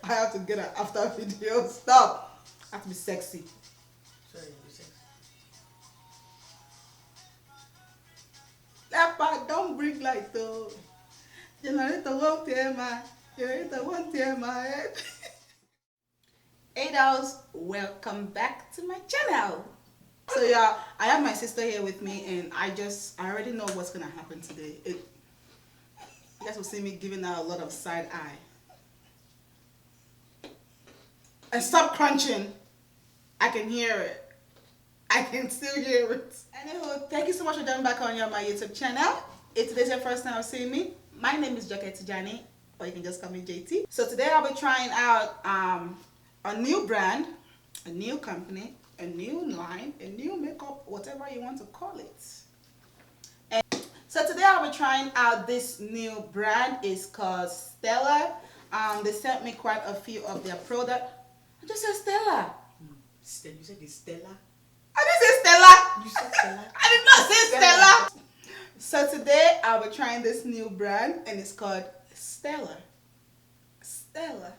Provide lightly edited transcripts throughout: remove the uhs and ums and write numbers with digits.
I have to get an after video. Stop. I have to be sexy. Sorry, be sexy. That part don't bring light though. Generator won't tear my head. 8 hours, welcome back to my channel. So yeah, I have my sister here with me, and I already know what's gonna happen today. You guys will see me giving her a lot of side eye. And stop crunching. I can hear it. I can still hear it. Anywho, thank you so much for coming back on my YouTube channel. If today's your first time seeing me, my name is JayTee, or you can just call me JT. So today I'll be trying out a new brand, a new company, a new line, a new makeup, whatever you want to call it. And so today I'll be trying out this new brand. It's called Stella. They sent me quite a few of their products. I just said Stella. You said it's Stella? I didn't say Stella. You said Stella? I did not say Stella. So today I'll be trying this new brand, and it's called Stella. Stella.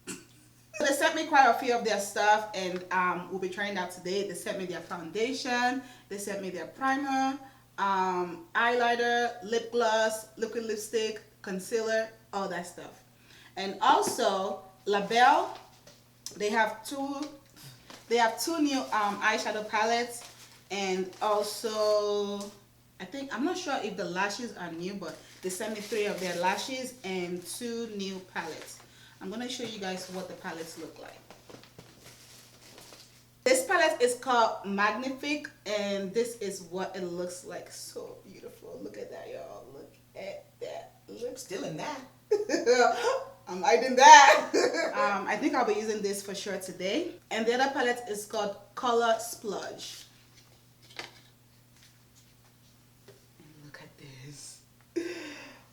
So they sent me quite a few of their stuff, and we'll be trying out today. They sent me their foundation, they sent me their primer, eyeliner, lip gloss, liquid lipstick, concealer, all that stuff. And also Labelle, they have two new eyeshadow palettes, and also I'm not sure if the lashes are new, but they sent me 3 of their lashes and 2 new palettes. I'm going to show you guys what the palettes look like. This palette is called Magnifique, and this is what it looks like. So beautiful. Look at that, y'all. Look at that. Look. Still in that. I'm hiding that. I think I'll be using this for sure today. And the other palette is called Color Splurge. And look at this.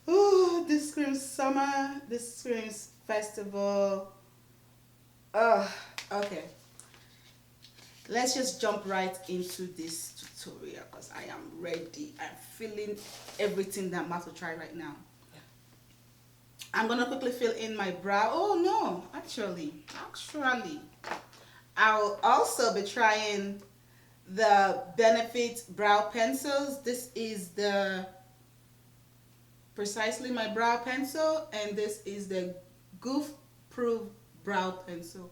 Oh, this screams summer. This screams festival. Okay. Let's just jump right into this tutorial because I am ready. I'm feeling everything that I'm about to try right now. I'm gonna quickly fill in my brow. Oh no, actually, I'll also be trying the Benefit brow pencils. This is the Precisely My Brow Pencil, and this is the Goof Proof Brow Pencil.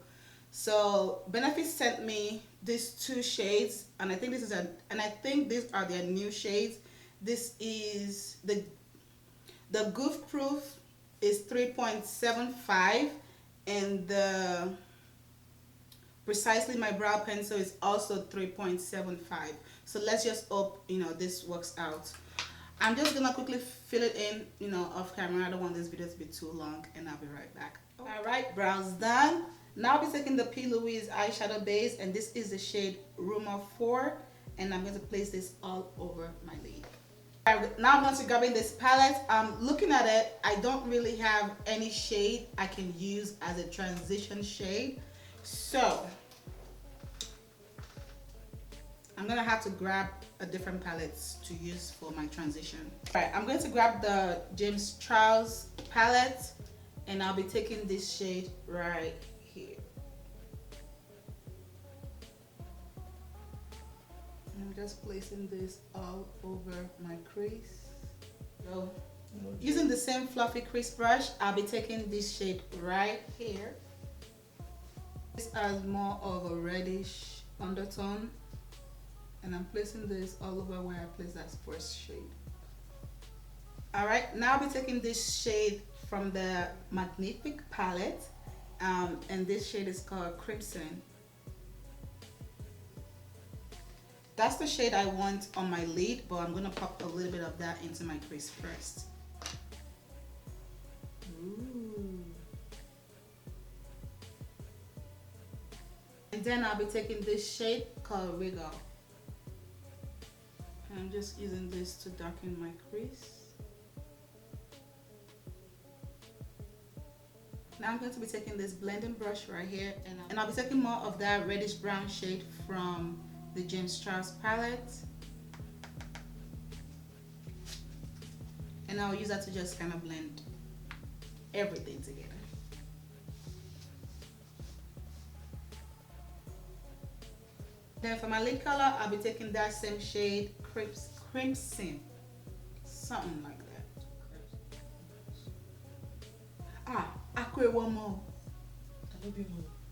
So Benefit sent me these 2 shades, and I think these are their new shades. This is the Goof Proof is 3.75, and the Precisely My Brow Pencil is also 3.75. So let's just hope this works out. I'm just gonna quickly fill it in off camera. I don't want this video to be too long, and I'll be right back. Alright, brows done. Now I'll be taking the P. Louise eyeshadow base, and this is the shade Rumor 4, and I'm going to place this all over my lid. Now I'm going to grab in this palette. Looking at it, I don't really have any shade I can use as a transition shade, so I'm gonna have to grab a different palette to use for my transition. Alright, I'm going to grab the James Charles palette, and I'll be taking this shade right here. I'm just placing this all over my crease. So, using the same fluffy crease brush, I'll be taking this shade right here. This has more of a reddish undertone, and I'm placing this all over where I placed that first shade. Alright, now I'll be taking this shade from the Magnifique palette, and this shade is called Crimson. That's the shade I want on my lid, but I'm going to pop a little bit of that into my crease first. Ooh. And then I'll be taking this shade called Wiggle. And I'm just using this to darken my crease. Now I'm going to be taking this blending brush right here, and I'll be taking more of that reddish brown shade from the James Charles palette, and I'll use that to just kind of blend everything together. Then for my lid color, I'll be taking that same shade, Crimson. Something like that. I create one more.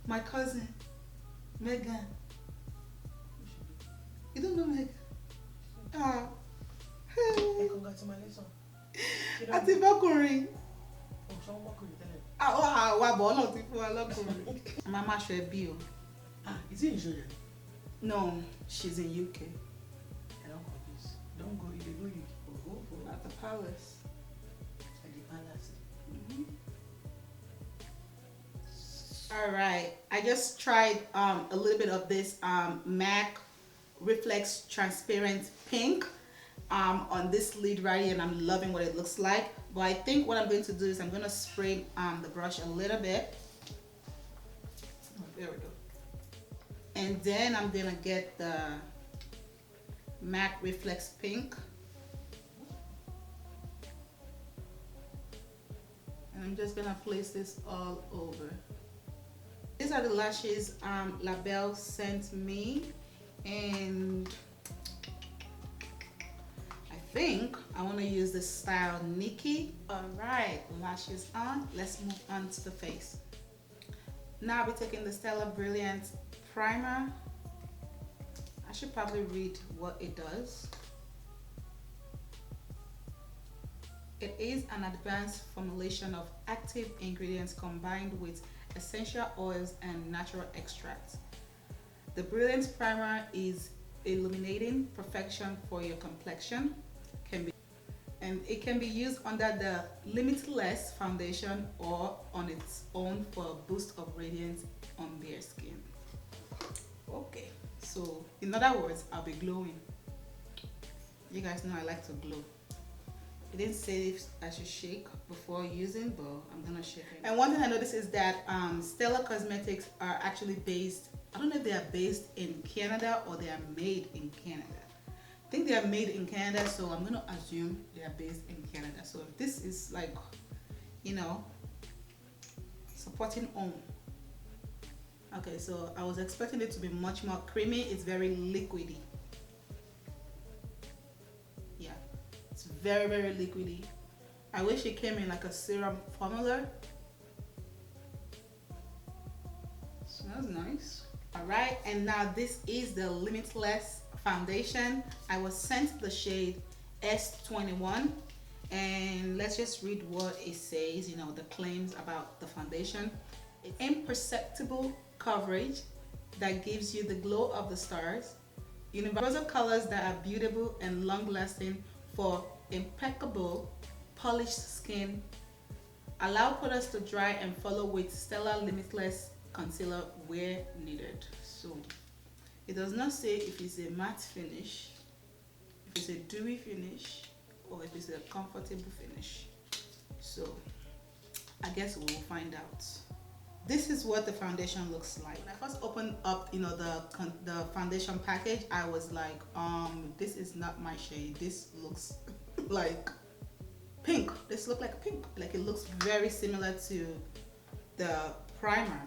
My cousin, Megan. You don't know Megan? Congratulations. Àti bọ́kùnrin. Oh, someone work with you. Wa bọ̀ ọ́nà ti fún wa lọ́kùnrin. Màá má ṣe bí o. Is he in Jordan? No, she's in UK. I don't confuse. Don't go. If they go, you go for At the palace. at the palace. Alright, I just tried a little bit of this MAC Reflex Transparent Pink on this lid right here, and I'm loving what it looks like. But I think what I'm going to do is I'm going to spray the brush a little bit. There we go. And then I'm going to get the MAC Reflex Pink. And I'm just going to place this all over. These are the lashes Labelle sent me, and I think I want to use this style Nikki. Alright, lashes on. Let's move on to the face. Now I'll be taking the Stella Brilliant Primer. I should probably read what it does. It is an advanced formulation of active ingredients combined with essential oils and natural extracts. The Brilliance Primer is illuminating perfection for your complexion. It can be used under the Limitless foundation or on its own for a boost of radiance on bare skin. Okay, so in other words, I'll be glowing. You guys know I like to glow. It didn't say if I should shake before using, but I'm gonna shake it. And one thing I noticed is that Labelle Cosmetics are actually based, I don't know if they are based in Canada or they are made in Canada. I think they are made in Canada, so I'm gonna assume they are based in Canada. So if this is like, you know, supporting home. Okay, so I was expecting it to be much more creamy. It's very liquidy. It's very, very liquidy. I wish it came in like a serum formula. Smells nice. Alright, and now this is the Limitless foundation. I was sent the shade S21, and let's just read what it says, you know, the claims about the foundation. It's imperceptible coverage that gives you the glow of the stars, universal colors that are beautiful and long-lasting for impeccable polished skin. Allow products to dry and follow with Stella Limitless concealer where needed. So it does not say if it's a matte finish, if it's a dewy finish, or if it's a comfortable finish. So I guess we'll find out. This is what the foundation looks like. When I first opened up, you know, the foundation package, I was like, this is not my shade. This looks like pink. This looks like pink. Like, it looks very similar to the primer.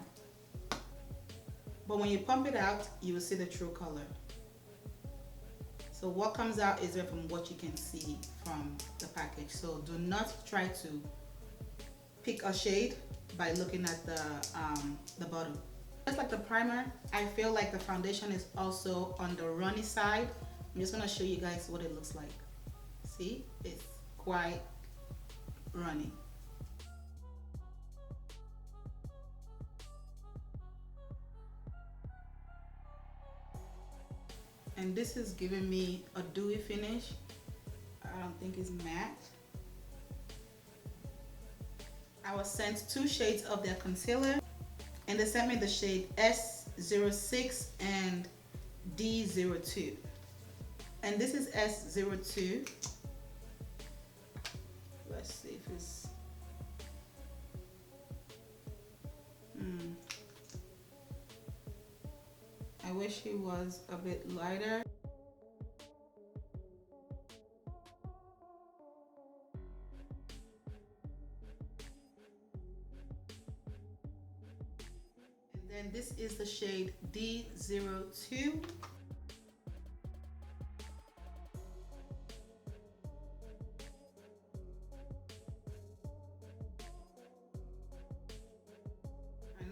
But when you pump it out, you will see the true color. So what comes out is from what you can see from the package. So do not try to pick a shade by looking at the bottom. Just like the primer, I feel like the foundation is also on the runny side. I'm just gonna show you guys what it looks like. See, it's quite runny. And this is giving me a dewy finish. I don't think it's matte. I was sent 2 shades of their concealer, and they sent me the shade S06 and D02. And this is S02. Let's see if it's... I wish it was a bit lighter. And then this is the shade D02.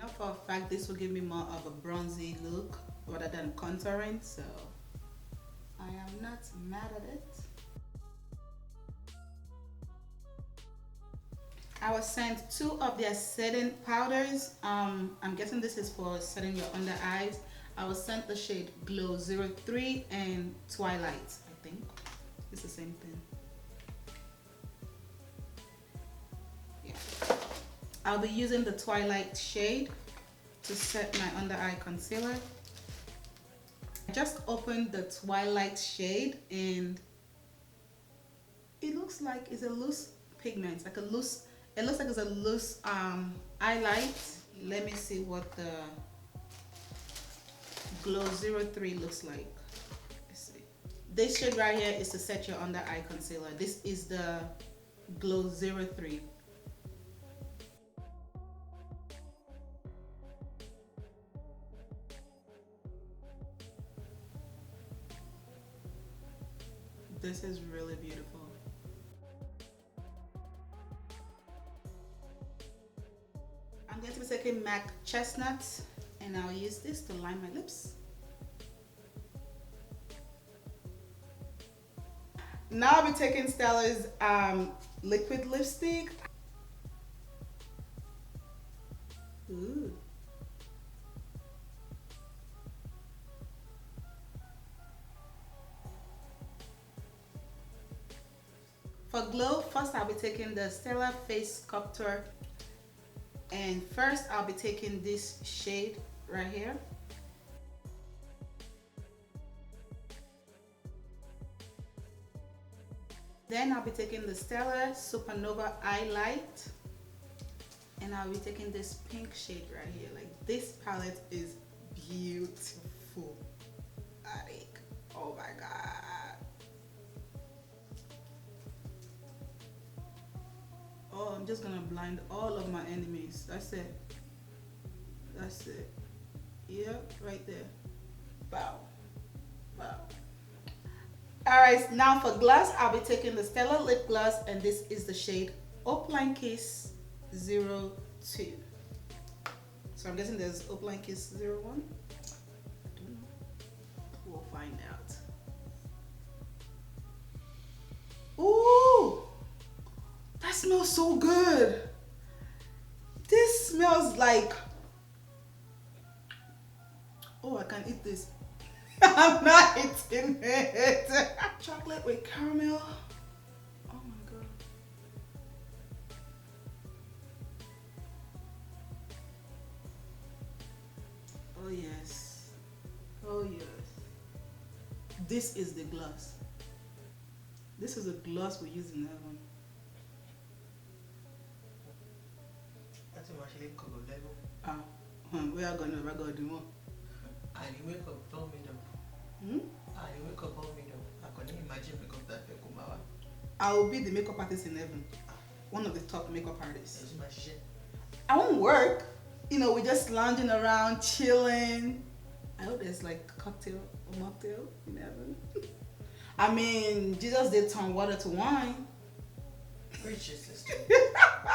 know for a fact this will give me more of a bronzy look rather than contouring, so I am not mad at it. I was sent 2 of their setting powders. I'm guessing this is for setting your under eyes. I was sent the shade Glow 03 and Twilight, I think. It's the same thing. Yeah. I'll be using the Twilight shade to set my under eye concealer. I just opened the Twilight shade and it looks like it's a loose pigment, like a loose, it looks like it's a loose highlight. Let me see what the Glow 03 looks like. Let's see. This shade right here is to set your under eye concealer. This is the Glow 03. This is really beautiful. I'm going to be taking MAC Chestnut and I'll use this to line my lips. Now I'll be taking Stella's liquid lipstick. Ooh. For glow, first I'll be taking the Stella Face Sculptor, and first I'll be taking this shade right here. Then I'll be taking the Stella Supernova Highlight, and I'll be taking this pink shade right here. Like, this palette is beautiful. Like, oh my god. Oh, I'm just gonna blind all of my enemies. That's it. That's it. Yep, right there. Wow. Wow. Alright, now for gloss, I'll be taking the Stella Lip Gloss, and this is the shade Opaline Kiss 02. So I'm guessing there's Opaline Kiss 01? I don't know. We'll find out. Ooh! That smells so good. This smells like, oh, I can eat this. I'm not eating it. Chocolate with caramel. Oh my god. Oh yes. Oh yes. This is the gloss. This is a gloss we use in heaven. Actually cover level. We are gonna do more. And you wake up, don't me up. And you wake up, don't me up. I can imagine makeup that you come out. I will be the makeup artist in heaven. One of the top makeup artists. It's my shit. I won't work. You know, we're just lounging around, chilling. I hope there's like a cocktail or mocktail in heaven. I mean, Jesus did turn water to wine. Preaches, sister.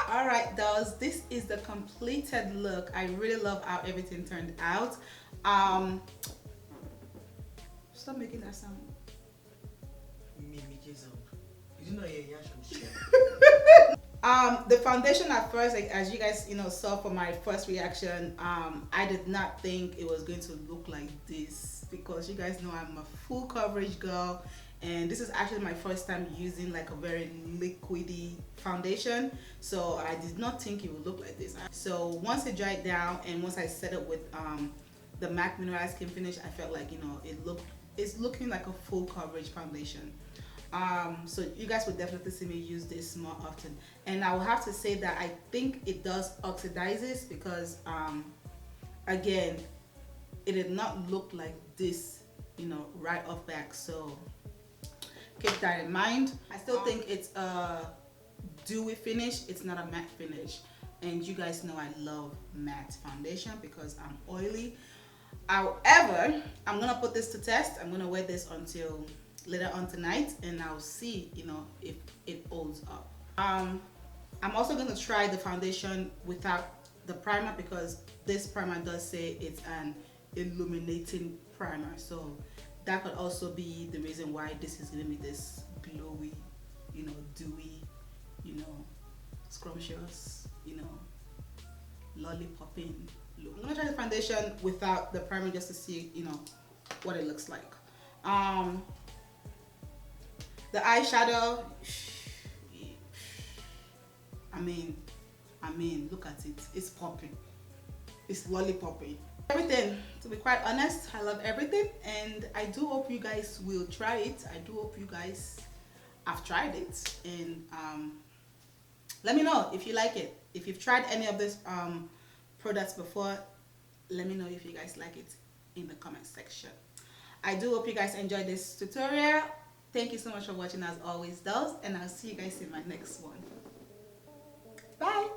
Alright, dolls, this is the completed look. I really love how everything turned out. Stop making that sound. Me sound. You know your reaction. The foundation at first, like, as you guys saw from my first reaction, I did not think it was going to look like this, because you guys know I'm a full coverage girl, and this is actually my first time using like a very liquidy foundation, so I did not think it would look like this. So once it dried down and once I set it with the MAC Mineralized Skin Finish, I felt like it's looking like a full coverage foundation. So you guys will definitely see me use this more often, and I will have to say that I think it does oxidizes, because again, it did not look like this right off back, so keep that in mind. I still think it's a dewy finish, it's not a matte finish, and you guys know I love matte foundation because I'm oily. However, I'm gonna put this to test. I'm gonna wear this until later on tonight, and I'll see if it holds up. I'm also going to try the foundation without the primer, because this primer does say it's an illuminating primer, so that could also be the reason why this is giving me this glowy, you know, dewy, you know, scrumptious, you know, lollipopping look. I'm gonna try the foundation without the primer just to see, you know, what it looks like. The eyeshadow, I mean, look at it. It's popping. It's lollipopping. Everything, to be quite honest, I love everything, and I do hope you guys will try it. I do hope you guys have tried it, and let me know if you like it. If you've tried any of these products before, let me know if you guys like it in the comment section. I do hope you guys enjoyed this tutorial. Thank you so much for watching as always, dolls, and I'll see you guys in my next one. Bye.